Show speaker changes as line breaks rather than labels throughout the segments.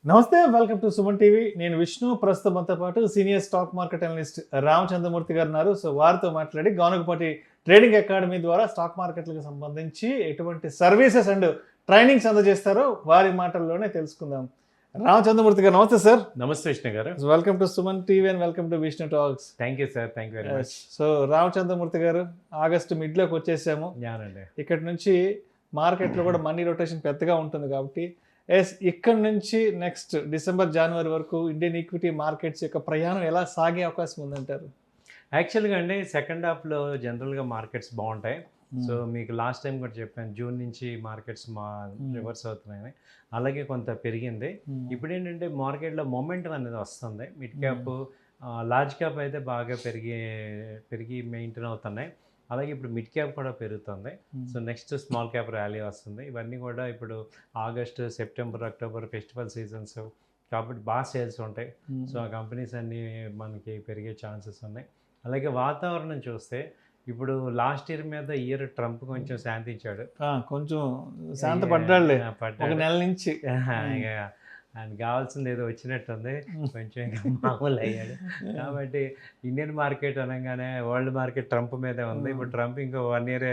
నమస్తే, welcome to Suman TV. నేను విష్ణు. ప్రస్తుతం మనతో పాటు senior stock market analyst Ramachandramurthy గారు ఉన్నారు. సో వారితో మాట్లాడి గానుగపాటి ట్రేడింగ్ అకాడమీ ద్వారా స్టాక్ మార్కెట్లకు సంబంధించి ఎటువంటి సర్వీసెస్ అండ్ ట్రైనింగ్స్ అందజేస్తారో వారి మాటల్లోనే తెలుసుకుందాం. రామచంద్రమూర్తి గారు నమస్తే సార్.
నమస్తే విష్ణు గారు.
Welcome to Suman TV and welcome to Vishnu talks.
Thank you sir, thank you very much.
So Ramachandramurthy గారు, ఆగస్టు మిడ్లోకి వచ్చేసాము. ఇక్కడ నుంచి మార్కెట్లో కూడా మనీ రొటేషన్ పెద్దగా ఉంటుంది కాబట్టి ఇక్కడ నుంచి నెక్స్ట్ డిసెంబర్ జనవరి వరకు ఇండియన్ ఈక్విటీ మార్కెట్స్ యొక్క ప్రయాణం ఎలా సాగే అవకాశం ఉందంటారు?
యాక్చువల్గా అండి సెకండ్ హాఫ్లో జనరల్గా మార్కెట్స్ బాగుంటాయి. సో మీకు లాస్ట్ టైం కూడా చెప్పాను, జూన్ నుంచి మార్కెట్స్ రివర్స్ అవుతున్నాయని. అలాగే కొంత పెరిగింది. ఇప్పుడు ఏంటంటే మార్కెట్లో మొమెంటం అనేది వస్తుంది. మిడ్ క్యాప్, లార్జ్ క్యాప్ అయితే బాగా పెరిగి మెయింటైన్ అవుతున్నాయి. అలాగే ఇప్పుడు మిడ్ క్యాప్ కూడా పెరుగుతుంది. So next small cap rally వస్తుంది. ఇవన్నీ కూడా ఇప్పుడు August, September, October festival seasons కాబట్టి బాగా సేల్స్ ఉంటాయి. సో ఆ కంపెనీస్ అన్నీ మనకి పెరిగే ఛాన్సెస్ ఉన్నాయి. అలాగే వాతావరణం చూస్తే ఇప్పుడు లాస్ట్ ఇయర్ మీద ఇయర్ ట్రంప్ కొంచెం శాంతించాడు,
కొంచెం శాంత పడ్డాడు ఒక నెల నుంచి.
ఆయనకు కావాల్సింది ఏదో వచ్చినట్టుంది, కొంచెం మామూలు అయ్యాడు. కాబట్టి ఇండియన్ మార్కెట్ అనగానే వరల్డ్ మార్కెట్ ట్రంప్ మీదే ఉంది. ఇప్పుడు ట్రంప్ ఇంకా 1 year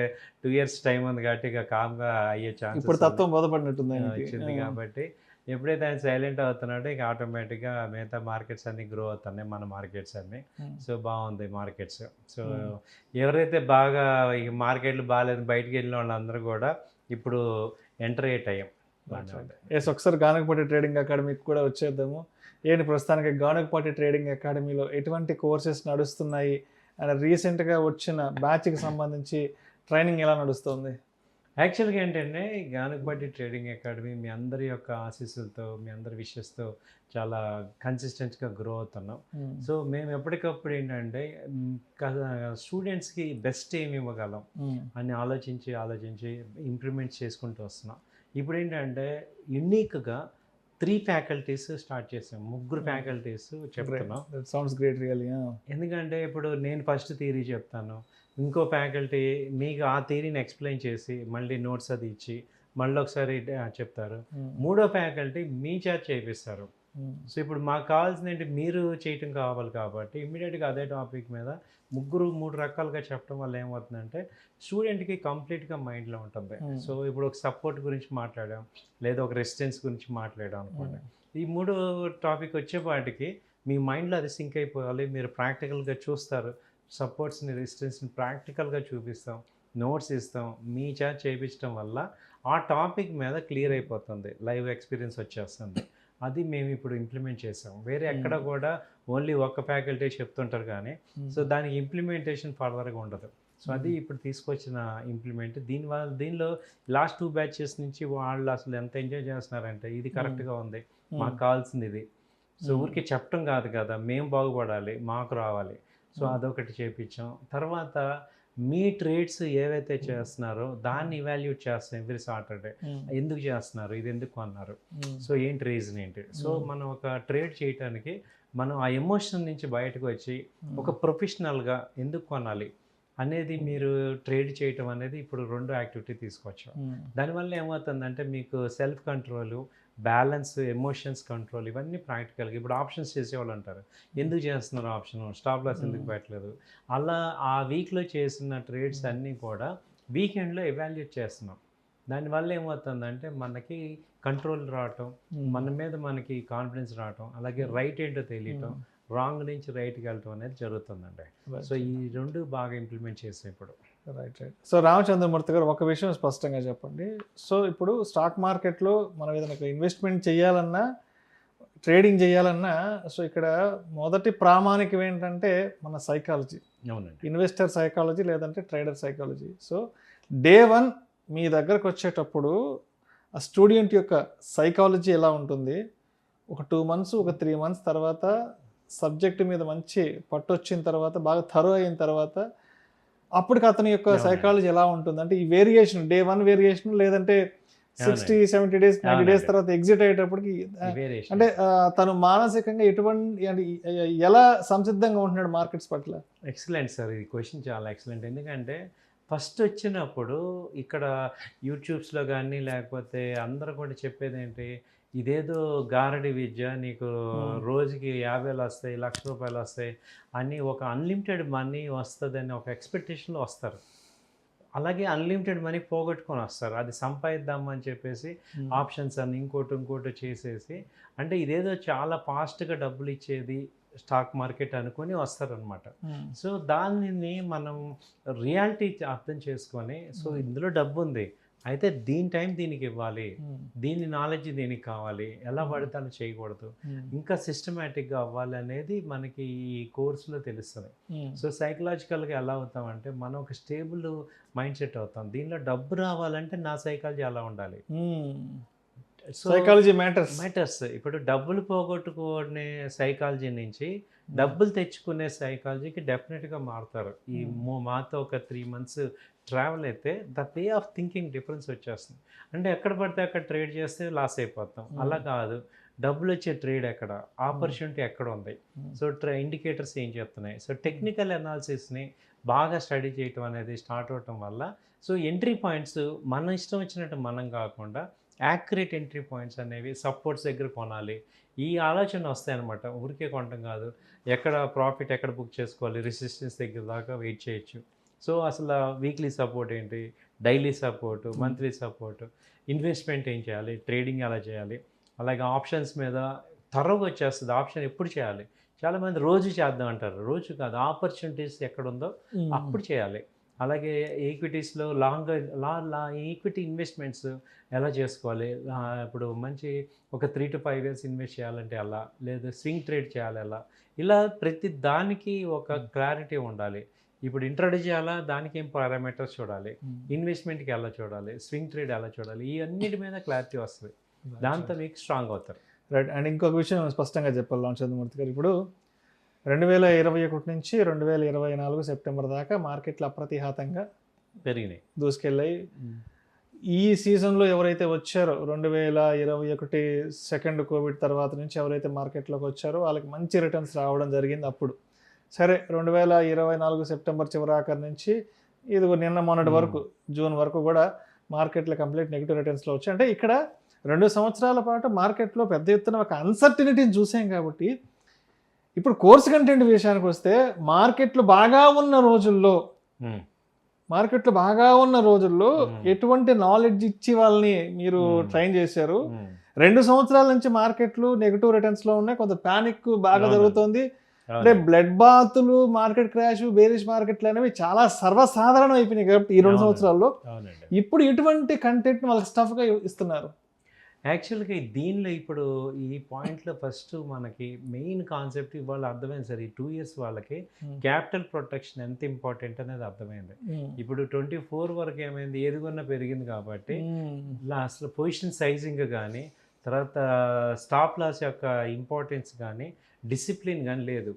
2 years టైం ఉంది కాబట్టి ఇక కామ్గా అయ్యే ఛాన్స్
ఇప్పుడు తత్వం బోధపడినట్టుంది
వచ్చింది. కాబట్టి ఎప్పుడైతే ఆయన సైలెంట్ అవుతున్నాడో ఇక ఆటోమేటిక్గా మిగతా మార్కెట్స్ అన్నీ గ్రో అవుతున్నాయి, మన మార్కెట్స్ అన్నీ. సో బాగుంది మార్కెట్స్. సో ఎవరైతే బాగా ఈ మార్కెట్లు బాగాలేదు బయటికి వెళ్ళిన వాళ్ళందరూ కూడా ఇప్పుడు ఎంటర్ అయ్యే టైం.
ఒకసారి గానుగపాటి ట్రేడింగ్ అకాడమీకి కూడా వచ్చేద్దాము. ఏంటి ప్రస్తుతానికి గానుగపాటి ట్రేడింగ్ అకాడమీలో ఎటువంటి కోర్సెస్ నడుస్తున్నాయి అండ్ రీసెంట్గా వచ్చిన బ్యాచ్కి సంబంధించి ట్రైనింగ్ ఎలా నడుస్తుంది?
యాక్చువల్గా ఏంటంటే గానుగపాటి ట్రేడింగ్ అకాడమీ మీ అందరి యొక్క ఆశీస్సులతో, మీ అందరి విషెస్తో చాలా కన్సిస్టెంట్గా గ్రో అవుతున్నాం. సో మేము ఎప్పటికప్పుడు ఏంటంటే స్టూడెంట్స్కి బెస్ట్ ఏమి ఇవ్వగలం అని ఆలోచించి ఇంప్రూవ్మెంట్ చేసుకుంటూ వస్తున్నాం. ఇప్పుడు ఏంటంటే యూనిక్గా 3 faculties స్టార్ట్ చేసాం. 3 faculties చెప్తున్నాం.
Sounds great really.
ఎందుకంటే ఇప్పుడు నేను ఫస్ట్ థియరీ చెప్తాను, ఇంకో ఫ్యాకల్టీ మీకు ఆ థియరీని ఎక్స్ప్లెయిన్ చేసి మళ్ళీ నోట్స్ అది ఇచ్చి మళ్ళీ ఒకసారి చెప్తారు. మూడో ఫ్యాకల్టీ మీ చేత చేపిస్తారు. సో ఇప్పుడు మాకు కావాల్సింది ఏంటి, మీరు చేయటం కావాలి కాబట్టి ఇమ్మీడియట్గా అదే టాపిక్ మీద 3 రకాలుగా చెప్పడం వల్ల ఏమవుతుందంటే స్టూడెంట్కి కంప్లీట్గా మైండ్లో ఉంటుంది. సో ఇప్పుడు ఒక సపోర్ట్ గురించి మాట్లాడాం, లేదా ఒక రెసిస్టెన్స్ గురించి మాట్లాడాం అనుకోండి. ఈ 3 టాపిక్ వచ్చేపాటికి మీ మైండ్లో అది సింక్ అయిపోవాలి. మీరు ప్రాక్టికల్గా చూస్తారు, సపోర్ట్స్ని, రెసిస్టెన్స్ని ప్రాక్టికల్గా చూపిస్తాం, నోట్స్ ఇస్తాం. మీ చేత చేయించడం వల్ల ఆ టాపిక్ మీద క్లియర్ అయిపోతుంది, లైవ్ ఎక్స్పీరియన్స్ వచ్చేస్తుంది. అది మేము ఇప్పుడు ఇంప్లిమెంట్ చేసాం. వేరే ఎక్కడ కూడా ఓన్లీ ఒక ఫ్యాకల్టీ చెప్తుంటారు కానీ సో దానికి ఇంప్లిమెంటేషన్ ఫర్దర్గా ఉండదు. సో అది ఇప్పుడు తీసుకొచ్చిన ఇంప్లిమెంట్. దీనిలో లాస్ట్ 2 batches నుంచి వాళ్ళు అసలు ఎంత ఎంజాయ్ చేస్తున్నారంటే ఇది కరెక్ట్గా ఉంది, మాకు కావాల్సింది ఇది. సో ఊరికి చెప్పడం కాదు కదా, మేము బాగుపడాలి, మాకు రావాలి. సో అదొకటి చేయించాం. తర్వాత మీ ట్రేడ్స్ ఏవైతే చేస్తున్నారో దాన్ని ఇవాల్యూట్ చేస్తాం ఎవ్రీ సాటర్డే. ఎందుకు చేస్తున్నారు, ఇది ఎందుకు కొన్నారు, సో ఏంటి రీజన్ ఏంటి. సో మనం ఒక ట్రేడ్ చేయడానికి మనం ఆ ఎమోషన్ నుంచి బయటకు వచ్చి ఒక ప్రొఫెషనల్గా ఎందుకు కొనాలి అనేది మీరు ట్రేడ్ చేయటం అనేది ఇప్పుడు 2 యాక్టివిటీ తీసుకొచ్చాం. దానివల్ల ఏమవుతుందంటే మీకు self control, balance, emotions control ఇవన్నీ ప్రాక్టికల్గా. ఇప్పుడు ఆప్షన్స్ చేసేవాళ్ళు అంటారు, ఎందుకు చేస్తున్నారు ఆప్షన్, స్టాప్ లాస్ ఎందుకు పెట్టలేదు. అలా ఆ వీక్లో చేసిన ట్రేడ్స్ అన్నీ కూడా వీకెండ్లో ఎవాల్యుయేట్ చేస్తున్నాం. దానివల్ల ఏమవుతుందంటే మనకి కంట్రోల్ రావటం, మన మీద మనకి కాన్ఫిడెన్స్ రావటం, అలాగే రైట్ ఏంటో తెలియటం, రాంగ్ నుంచి రైట్కి వెళ్ళటం అనేది జరుగుతుందండి. సో ఈ 2 బాగా ఇంప్లిమెంట్ చేసాం ఇప్పుడు.
రైట్. సో రామచంద్రమూర్తి గారు, ఒక విషయం స్పష్టంగా చెప్పండి. సో ఇప్పుడు స్టాక్ మార్కెట్లో మనం ఏదైనా ఇన్వెస్ట్మెంట్ చేయాలన్నా, ట్రేడింగ్ చేయాలన్నా, సో ఇక్కడ మొదటి ప్రామాణికం ఏంటంటే మన సైకాలజీ.
అవునండి.
ఇన్వెస్టర్ సైకాలజీ లేదంటే ట్రేడర్ సైకాలజీ. సో డే 1 మీ దగ్గరకు వచ్చేటప్పుడు ఆ స్టూడెంట్ యొక్క సైకాలజీ ఎలా ఉంటుంది, ఒక 2 months, ఒక 3 months తర్వాత సబ్జెక్ట్ మీద మంచి పట్టు వచ్చిన తర్వాత, బాగా థరో అయిన తర్వాత అప్పటికి అతని యొక్క సైకాలజీ ఎలా ఉంటుంది అంటే ఈ వేరియేషన్, డే 1 వేరియేషన్ లేదంటే 60, 70 days, 90 days తర్వాత ఎగ్జిట్ అయ్యేటప్పటికి అంటే తను మానసికంగా ఎటువంటి ఎలా సంసిద్ధంగా ఉంటున్నాడు మార్కెట్స్ పట్ల?
ఎక్సలెంట్ సార్, ఈ క్వశ్చన్ చాలా ఎక్సలెంట్. ఎందుకంటే ఫస్ట్ వచ్చినప్పుడు ఇక్కడ యూట్యూబ్స్లో కానీ లేకపోతే అందరూ కూడా చెప్పేది ఏంటి, ఇదేదో గారడి విద్య, నీకు రోజుకి 50,000 వస్తాయి, ₹1,00,000 వస్తాయి అని ఒక అన్లిమిటెడ్ మనీ వస్తుందని ఒక ఎక్స్పెక్టేషన్లో వస్తారు. అలాగే అన్లిమిటెడ్ మనీ పోగొట్టుకొని వస్తారు. అది సంపాదిద్దాం అని చెప్పేసి ఆప్షన్స్ అని ఇంకోటి చేసేసి, అంటే ఇదేదో చాలా ఫాస్ట్గా డబ్బులు ఇచ్చేది స్టాక్ మార్కెట్ అనుకొని వస్తారనమాట. సో దానిని మనం రియాలిటీ అర్థం చేసుకొని, సో ఇందులో డబ్బు ఉంది, అయితే దీని టైం దీనికి ఇవ్వాలి, దీని నాలెడ్జ్ దీనికి కావాలి, ఎలా పడితే అలా చేయకూడదు, ఇంకా సిస్టమేటిక్గా అవ్వాలి అనేది మనకి ఈ కోర్సులో తెలుస్తుంది. సో సైకలాజికల్గా ఎలా అవుతామంటే మనం ఒక స్టేబుల్ మైండ్ సెట్ అవుతాం. దీనిలో డబ్బు రావాలంటే నా సైకాలజీ అలా ఉండాలి.
Psychology matters.
ఇప్పుడు డబ్బులు పోగొట్టుకునే సైకాలజీ నుంచి డబ్బులు తెచ్చుకునే సైకాలజీకి డెఫినెట్గా మారుతారు. ఈ మాతో ఒక 3 months ట్రావెల్ అయితే the way of thinking difference వచ్చేస్తుంది. అంటే ఎక్కడ పడితే అక్కడ ట్రేడ్ చేస్తే లాస్ అయిపోతాం. అలా కాదు, డబ్బులు వచ్చే ట్రేడ్ ఎక్కడ, ఆపర్చునిటీ ఎక్కడ ఉంది, సో ఇండికేటర్స్ ఏం చెప్తున్నాయి, సో టెక్నికల్ అనాలిసిస్ని బాగా స్టడీ చేయటం అనేది స్టార్ట్ అవటం వల్ల, సో ఎంట్రీ పాయింట్స్ మన ఇష్టం వచ్చినట్టు మనం కాకుండా యాక్యురేట్ ఎంట్రీ పాయింట్స్ అనేవి సపోర్ట్స్ దగ్గర కొనాలి, ఈ ఆలోచన వస్తాయి అనమాట. ఊరికే కొనటం కాదు, ఎక్కడ ప్రాఫిట్ ఎక్కడ బుక్ చేసుకోవాలి, రెసిస్టెన్స్ దగ్గర దాకా వెయిట్ చేయొచ్చు. సో అసలు వీక్లీ సపోర్ట్ ఏంటి, daily support, monthly support, investment ఏం చేయాలి, ట్రేడింగ్ ఎలా చేయాలి, అలాగే ఆప్షన్స్ మీద త్వరగా వచ్చేస్తుంది. ఆప్షన్ ఎప్పుడు చేయాలి, చాలామంది రోజు చేద్దాం అంటారు, రోజు కాదు, ఆపర్చునిటీస్ ఎక్కడుందో అప్పుడు చేయాలి. అలాగే ఈక్విటీస్లో ఈక్విటీ ఇన్వెస్ట్మెంట్స్ ఎలా చేసుకోవాలి, ఇప్పుడు మంచి ఒక 3 to 5 years ఇన్వెస్ట్ చేయాలంటే అలా, లేదా స్వింగ్ ట్రేడ్ చేయాలి ఎలా, ఇలా ప్రతి దానికి ఒక క్లారిటీ ఉండాలి. ఇప్పుడు ఇంట్రడ్యూస్ చేయాలా, దానికి ఏం పారామీటర్స్ చూడాలి, ఇన్వెస్ట్మెంట్కి ఎలా చూడాలి, స్వింగ్ ట్రేడ్ ఎలా చూడాలి, ఈ అన్నిటి మీద క్లారిటీ వస్తుంది. దాంతో మీకు స్ట్రాంగ్ అవుతారు.
రైట్. అండ్ ఇంకొక విషయం స్పష్టంగా చెప్పాలి రామచంద్రమూర్తి గారు, ఇప్పుడు 2021 నుంచి 2024 సెప్టెంబర్ దాకా మార్కెట్లు అప్రతిహాతంగా
పెరిగినాయి,
దూసుకెళ్ళాయి. ఈ సీజన్లో ఎవరైతే వచ్చారో 2021 సెకండ్ కోవిడ్ తర్వాత నుంచి ఎవరైతే మార్కెట్లోకి వచ్చారో వాళ్ళకి మంచి రిటర్న్స్ రావడం జరిగింది. అప్పుడు సరే 2024 సెప్టెంబర్ చివరాఖరి నుంచి ఇది నిన్న మొన్నటి వరకు జూన్ వరకు కూడా మార్కెట్లో కంప్లీట్ నెగిటివ్ రిటర్న్స్లో వచ్చాయి. అంటే ఇక్కడ 2 సంవత్సరాల పాటు మార్కెట్లో పెద్ద ఎత్తున ఒక అన్సర్టినిటీని చూసాం. కాబట్టి ఇప్పుడు కోర్స్ కంటెంట్ విషయానికి వస్తే మార్కెట్లు బాగా ఉన్న రోజుల్లో ఎటువంటి నాలెడ్జ్ ఇచ్చి వాళ్ళని మీరు ట్రైన్ చేశారు. 2 సంవత్సరాల నుంచి మార్కెట్లు నెగిటివ్ రిటర్న్స్లో ఉన్నాయి, కొంత ప్యానిక్ బాగా జరుగుతుంది. అంటే బ్లడ్ బాతులు, మార్కెట్ క్రాష్, బేరిష్ మార్కెట్లు అనేవి చాలా సర్వసాధారణం అయిపోయినాయి. కాబట్టి ఈ 2 సంవత్సరాల్లో ఇప్పుడు ఎటువంటి కంటెంట్ వాళ్ళకి స్టఫ్గా ఇస్తున్నారు?
యాక్చువల్గా దీనిలో ఇప్పుడు ఈ పాయింట్లో ఫస్ట్ మనకి మెయిన్ కాన్సెప్ట్ ఇవాళ అర్థమైంది సార్. ఈ 2 years వాళ్ళకి క్యాపిటల్ ప్రొటెక్షన్ ఎంత ఇంపార్టెంట్ అనేది అర్థమైంది. ఇప్పుడు 24 వరకు ఏమైంది, ఏదిగొన్నా పెరిగింది కాబట్టి అసలు పొజిషన్ సైజింగ్ కానీ, తర్వాత స్టాప్ లాస్ యొక్క ఇంపార్టెన్స్ కానీ, డిసిప్లిన్ కానీ లేదు.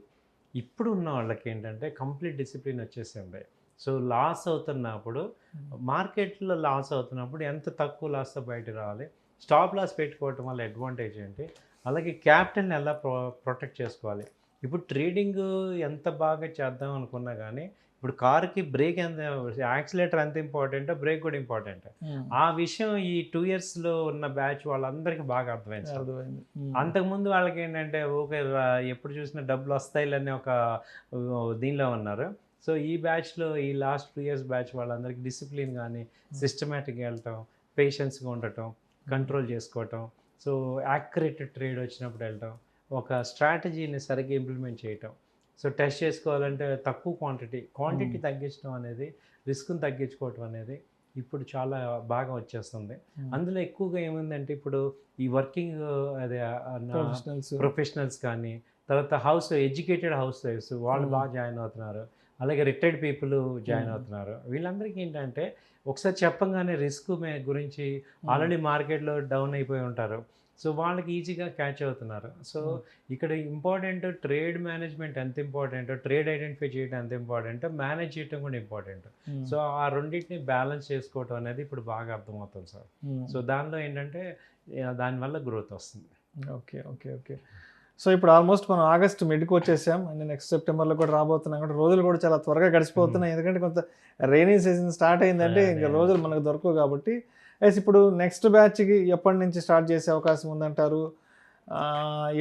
ఇప్పుడు ఉన్న వాళ్ళకి ఏంటంటే కంప్లీట్ డిసిప్లిన్ వచ్చేసింది. సో లాస్ అవుతున్నప్పుడు, మార్కెట్లో లాస్ అవుతున్నప్పుడు ఎంత తక్కువ లాస్తో బయట రావాలి, స్టాప్ లాస్ పెట్టుకోవటం వల్ల అడ్వాంటేజ్ ఏంటి, అలాగే క్యాపిటల్ని ఎలా ప్రొటెక్ట్ చేసుకోవాలి. ఇప్పుడు ట్రేడింగ్ ఎంత బాగా చేద్దాం అనుకున్నా కానీ ఇప్పుడు కార్కి బ్రేక్ ఎంత, యాక్సిలేటర్ ఎంత ఇంపార్టెంటో బ్రేక్ కూడా ఇంపార్టెంట్. ఆ విషయం ఈ 2 yearsలో ఉన్న బ్యాచ్ వాళ్ళందరికీ బాగా అర్థమైంది. అంతకుముందు వాళ్ళకి ఏంటంటే ఓకే ఎప్పుడు చూసినా డబ్బులు వస్తాయిలనే ఒక దీనిలో ఉన్నారు. సో ఈ బ్యాచ్లో ఈ లాస్ట్ 2 years బ్యాచ్ వాళ్ళందరికీ డిసిప్లిన్ కానీ, సిస్టమేటిక్గా వెళ్ళటం, పేషెన్స్గా ఉండటం, కంట్రోల్ చేసుకోవటం, సో యాక్యురేట్ ట్రేడ్ వచ్చినప్పుడు వెళ్ళటం, ఒక స్ట్రాటజీని సరిగ్గా ఇంప్లిమెంట్ చేయటం. సో టెస్ట్ చేసుకోవాలంటే తక్కువ క్వాంటిటీ తగ్గించడం అనేది, రిస్క్ని తగ్గించుకోవటం అనేది ఇప్పుడు చాలా బాగా వచ్చేస్తుంది. అందులో ఎక్కువగా ఏముందంటే ఇప్పుడు ఈ వర్కింగ్ అదే ప్రొఫెషనల్స్ కానీ, తర్వాత ఎడ్యుకేటెడ్ హౌస్ వైఫ్స్ వాళ్ళు బాగా జాయిన్ అవుతున్నారు, అలాగే రిటైర్డ్ పీపుల్ జాయిన్ అవుతున్నారు. వీళ్ళందరికీ ఏంటంటే ఒకసారి చెప్పంగానే రిస్క్ గురించి ఆల్రెడీ మార్కెట్లో డౌన్ అయిపోయి ఉంటారు, సో వాళ్ళకి ఈజీగా క్యాచ్ అవుతున్నారు. సో ఇక్కడ ఇంపార్టెంట్ ట్రేడ్ మేనేజ్మెంట్ ఎంత ఇంపార్టెంట్, ట్రేడ్ ఐడెంటిఫై చేయడం ఎంత ఇంపార్టెంట్, మేనేజ్ చేయడం కూడా ఇంపార్టెంట్. సో ఆ రెండింటిని బ్యాలెన్స్ చేసుకోవటం అనేది ఇప్పుడు బాగా అర్థమవుతుంది సార్. సో దానిలో ఏంటంటే దానివల్ల గ్రోత్ వస్తుంది.
ఓకే ఓకే ఓకే సో ఇప్పుడు ఆల్మోస్ట్ మనం ఆగస్ట్ మిడ్కి వచ్చేసాం, అండ్ నెక్స్ట్ సెప్టెంబర్లో కూడా రాబోతున్నాం. కాబట్టి రోజులు కూడా చాలా త్వరగా గడిచిపోతున్నాయి, ఎందుకంటే కొంత రైనీ సీజన్ స్టార్ట్ అయిందంటే ఇంకా రోజులు మనకు దొరకవు. కాబట్టి ఎస్ ఇప్పుడు నెక్స్ట్ బ్యాచ్కి ఎప్పటి నుంచి స్టార్ట్ చేసే అవకాశం ఉందంటారు?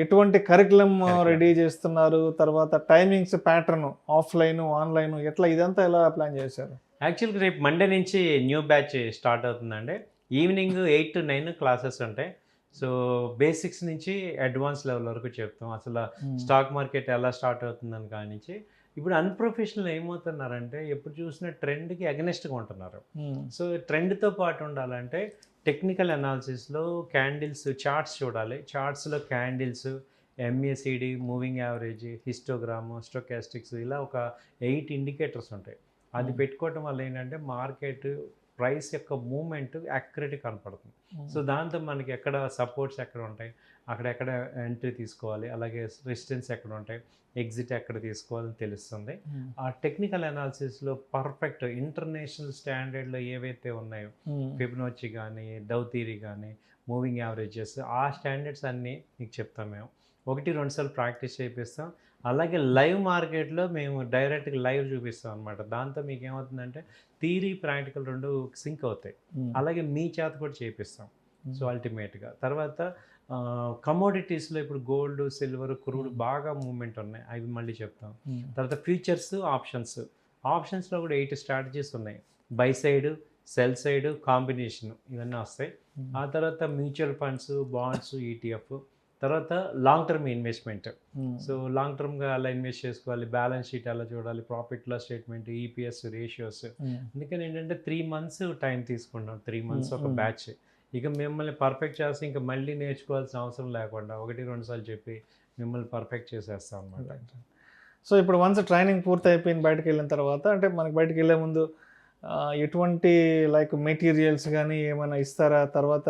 ఎటువంటి కరికులం రెడీ చేస్తున్నారు? తర్వాత టైమింగ్స్ ప్యాటర్న్ ఆఫ్లైన్ ఆన్లైన్ ఎట్లా ఇదంతా ఎలా ప్లాన్ చేశారు?
యాక్చువల్గా రేపు మండే నుంచి న్యూ బ్యాచ్ స్టార్ట్ అవుతుందండి. ఈవినింగ్ 8 to 9 క్లాసెస్ ఉంటాయి. సో బేసిక్స్ నుంచి అడ్వాన్స్ లెవెల్ వరకు చెప్తాం. అసలు స్టాక్ మార్కెట్ ఎలా స్టార్ట్ అవుతుందని కానించి ఇప్పుడు అన్‌ప్రొఫెషనల్ ఏమవుతున్నారంటే ఎప్పుడు చూసినా ట్రెండ్‌కి అగెనిస్ట్‌గా ఉంటున్నారు. సో ట్రెండ్‌తో పాటు ఉండాలంటే టెక్నికల్ అనాలిసిస్‌లో క్యాండిల్స్ చార్ట్స్ చూడాలి. చార్ట్స్‌లో candles, MACD, moving average, histogram, stochastics ఇలా ఒక 8 ఇండికేటర్స్ ఉంటాయి. అది పెట్టుకోవటం వల్ల ఏంటంటే మార్కెట్ ప్రైస్ యొక్క మూవ్‌మెంట్ యాక్యురేట్‌గా కనపడుతుంది. సో దాంతో మనకి ఎక్కడ సపోర్ట్స్ ఎక్కడ ఉంటాయి, అక్కడెక్కడ ఎంట్రీ తీసుకోవాలి, అలాగే రెసిస్టెన్స్ ఎక్కడ ఉంటాయి, ఎగ్జిట్ ఎక్కడ తీసుకోవాలని తెలుస్తుంది. ఆ టెక్నికల్ అనాలిసిస్లో పర్ఫెక్ట్ ఇంటర్నేషనల్ స్టాండర్డ్లో ఏవైతే ఉన్నాయో ఫిబొనాచి కానీ, డౌ థియరీ కానీ, మూవింగ్ యావరేజెస్ ఆ స్టాండర్డ్స్ అన్నీ మీకు చెప్తాం మేము. 1-2 సార్లు ప్రాక్టీస్ చేపిస్తాం. అలాగే లైవ్ మార్కెట్లో మేము డైరెక్ట్గా లైవ్ చూపిస్తాం అనమాట. దాంతో మీకు ఏమవుతుందంటే థియరీ, ప్రాక్టికల్ 2 సింక్ అవుతాయి. అలాగే మీ చేత కూడా చేపిస్తాం. సో అల్టిమేట్గా తర్వాత కమోడిటీస్లో ఇప్పుడు గోల్డ్, సిల్వర్, క్రూడ్ బాగా మూవ్మెంట్ ఉన్నాయి, అవి మళ్ళీ చెప్తాం. తర్వాత ఫ్యూచర్స్, ఆప్షన్స్లో కూడా 8 స్ట్రాటజీస్ ఉన్నాయి. Buy side, sell side, combination ఇవన్నీ వస్తాయి. ఆ తర్వాత మ్యూచువల్ ఫండ్స్, బాండ్స్, ఈటీఎఫ్, తర్వాత long term investment. So long టర్మ్గా ఎలా ఇన్వెస్ట్ చేసుకోవాలి, బ్యాలెన్స్ షీట్ ఎలా చూడాలి, profit loss statement, EPS ratios. అందుకని ఏంటంటే 3 months టైం తీసుకుంటాం. 3 months ఒక బ్యాచ్. ఇక మిమ్మల్ని పర్ఫెక్ట్ చేస్తే ఇంకా మళ్ళీ నేర్చుకోవాల్సిన అవసరం లేకుండా 1-2 సార్లు చెప్పి మిమ్మల్ని పర్ఫెక్ట్ చేసేస్తాం అనమాట.
సో ఇప్పుడు వన్స్ ట్రైనింగ్ పూర్తి అయిపోయిన బయటకు వెళ్ళిన తర్వాత అంటే మనకి బయటకు వెళ్ళే ముందు ఎటువంటి లైక్ మెటీరియల్స్ కానీ ఏమైనా ఇస్తారా? తర్వాత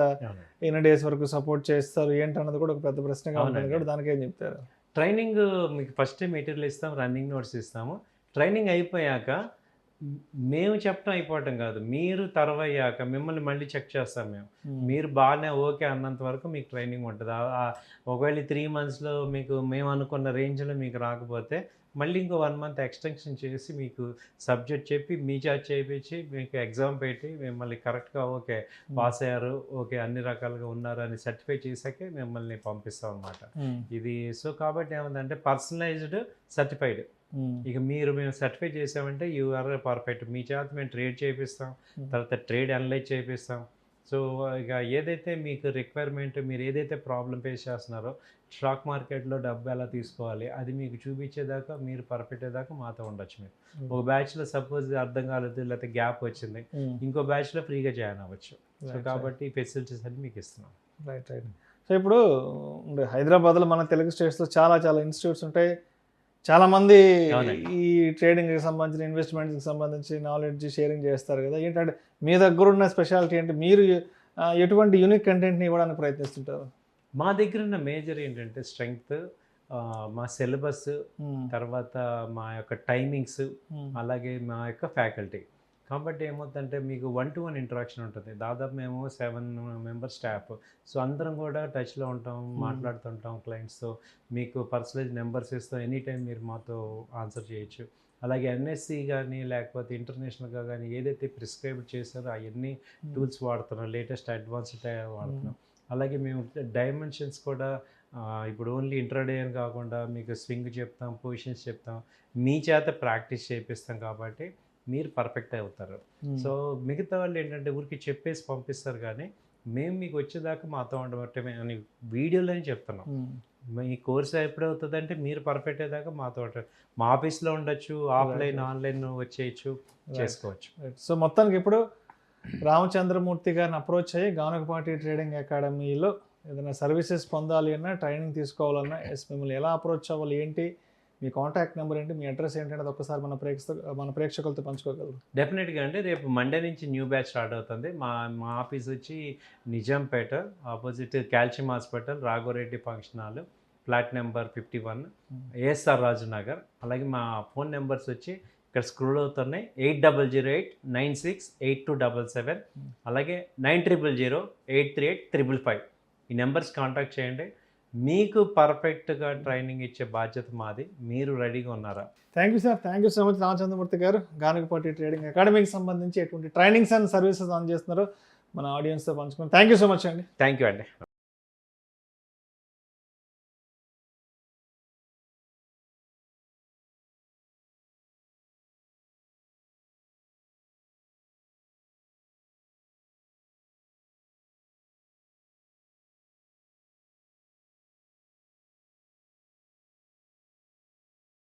ఎన్ని డేస్ వరకు సపోర్ట్ చేస్తారు ఏంటన్నది కూడా ఒక పెద్ద ప్రశ్నగా ఉంటుంది కదా, దానికి ఏం చెప్తారు?
ట్రైనింగ్ మీకు ఫస్ట్ మెటీరియల్ ఇస్తాం, రన్నింగ్ నోట్స్ ఇస్తాము. ట్రైనింగ్ అయిపోయాక మేము చెప్పడం అయిపోవటం కాదు, మీరు తర్వయ్యాక మిమ్మల్ని మళ్ళీ చెక్ చేస్తాం మేము. మీరు బాగానే ఓకే అన్నంత వరకు మీకు ట్రైనింగ్ ఉంటుంది. ఒకవేళ 3 monthsలో మీకు మేము అనుకున్న రేంజ్లో మీకు రాకపోతే మళ్ళీ ఇంకో 1 month ఎక్స్టెన్షన్ చేసి మీకు సబ్జెక్ట్ చెప్పి మీ చేత చేయించి మీకు ఎగ్జామ్ పెట్టి మిమ్మల్ని కరెక్ట్గా ఓకే పాస్ అయ్యారు, ఓకే అన్ని రకాలుగా ఉన్నారు అని సర్టిఫై చేశాకే మిమ్మల్ని పంపిస్తాం అనమాట. ఇది సో కాబట్టి ఏమందంటే పర్సనలైజ్డ్, సర్టిఫైడ్. ఇక మేము సర్టిఫై చేసామంటే యూ ఆర్ పర్ఫెక్ట్. మీ చేత మేము ట్రేడ్ చేపిస్తాం, తర్వాత ట్రేడ్ అనలైజ్ చేపిస్తాం. సో ఇక ఏదైతే మీకు రిక్వైర్మెంట్, మీరు ఏదైతే ప్రాబ్లం ఫేస్ చేస్తున్నారో స్టాక్ మార్కెట్లో డబ్బు ఎలా తీసుకోవాలి అది మీకు చూపించేదాకా, మీరు పర్ఫెక్ట్ అయ్యేదాకా మాతో ఉండొచ్చు. మీరు ఒక బ్యాచ్లో సపోజ్ అర్థం కాలేదు, లేకపోతే గ్యాప్ వచ్చింది, ఇంకో బ్యాచ్లో ఫ్రీగా జాయిన్ అవ్వచ్చు. సో కాబట్టి ఈ ఫెసిలిటీస్ అన్ని మీకు ఇస్తున్నాం.
రైట్. సో ఇప్పుడు హైదరాబాద్లో మన తెలుగు స్టేట్స్లో చాలా ఇన్స్టిట్యూట్స్ ఉంటాయి. చాలామంది ఈ ట్రేడింగ్కి సంబంధించిన, ఇన్వెస్ట్మెంట్స్కి సంబంధించి నాలెడ్జ్ షేరింగ్ చేస్తారు కదా. ఏంటంటే మీ దగ్గర ఉన్న స్పెషాలిటీ ఏంటి? మీరు ఎటువంటి యూనిక్ కంటెంట్ని ఇవ్వడానికి ప్రయత్నిస్తుంటారు?
మా దగ్గర ఉన్న మేజర్ ఏంటంటే స్ట్రెంగ్త్, మా సిలబస్, తర్వాత మా యొక్క టైమింగ్స్, అలాగే మా యొక్క ఫ్యాకల్టీ. కాబట్టి ఏమవుతుందంటే మీకు 1-to-1 ఇంటరాక్షన్ ఉంటుంది. దాదాపు మేము 7 members స్టాఫ్. సో అందరం కూడా టచ్లో ఉంటాం, మాట్లాడుతుంటాం క్లయింట్స్తో. మీకు పర్సనలైజ్ నెంబర్స్ ఇస్తాం, ఎనీ టైం మీరు మాతో ఆన్సర్ చేయొచ్చు. అలాగే ఎన్ఎస్సి కానీ లేకపోతే ఇంటర్నేషనల్గా కానీ ఏదైతే ప్రిస్క్రైబ్ చేశారో అవన్నీ టూల్స్ వాడుతున్నాం, లేటెస్ట్ అడ్వాన్స్డ్ వాడుతున్నాం. అలాగే మేము డైమెన్షన్స్ కూడా ఇప్పుడు ఓన్లీ ఇంట్రాడే అని కాకుండా మీకు స్వింగ్ చెప్తాం, పొజిషన్స్ చెప్తాం, మీ చేత ప్రాక్టీస్ చేపిస్తాం. కాబట్టి మీరు పర్ఫెక్ట్ అవుతారు. సో మిగతా వాళ్ళు ఏంటంటే ఊరికి చెప్పేసి పంపిస్తారు, కానీ మేము మీకు వచ్చేదాకా మాతో ఉండబట్టమే అని వీడియోలోనే చెప్తున్నాం. మీ కోర్స్ ఎప్పుడు అవుతుంది అంటే మీరు పర్ఫెక్ట్ అయ్యేదాకా మాతో ఉంటారు. మా ఆఫీస్లో ఉండొచ్చు, ఆఫ్లైన్ ఆన్లైన్ వచ్చేయచ్చు, చేసుకోవచ్చు.
సో మొత్తానికి ఇప్పుడు రామచంద్రమూర్తి గారిని అప్రోచ్ అయ్యి గానుగపాటి ట్రేడింగ్ అకాడమీలో ఏదైనా సర్వీసెస్ పొందాలి అన్నా, ట్రైనింగ్ తీసుకోవాలన్నా మిమ్మల్ని ఎలా అప్రోచ్ అవ్వాలి, ఏంటి మీ కాంటాక్ట్ నెంబర్ ఏంటి, మీ అడ్రస్ ఏంటంటే ఒక్కసారి మన ప్రేక్షకులతో పంచుకోగలరు?
డెఫినెట్గా అండి. రేపు మండే నుంచి న్యూ బ్యాచ్ స్టార్ట్ అవుతుంది. మా ఆఫీస్ వచ్చి Nizampet, opposite calcium hospital, Raghavareddy function hall, flat number 51, ASR Raju Nagar. అలాగే మా ఫోన్ నెంబర్స్ వచ్చి ఇక్కడ స్క్రోల్ అవుతున్నాయి, 8008968277, అలాగే 9000838555. ఈ నెంబర్స్ కాంటాక్ట్ చేయండి. మీకు పర్ఫెక్ట్గా ట్రైనింగ్ ఇచ్చే బాధ్యత మాది. మీరు రెడీగా ఉన్నారా?
Thank you sir. Thank you so much Ramachandramurthy గారు. గానుగపాటి ట్రేడింగ్ అకాడమీకి సంబంధించి ఎటువంటి ట్రైనింగ్స్ అండ్ సర్వీసెస్ అందజేస్తున్నారో మన ఆడియన్స్తో పంచుకుని థ్యాంక్ యూ సో మచ్ అండి.
థ్యాంక్ యూ అండి.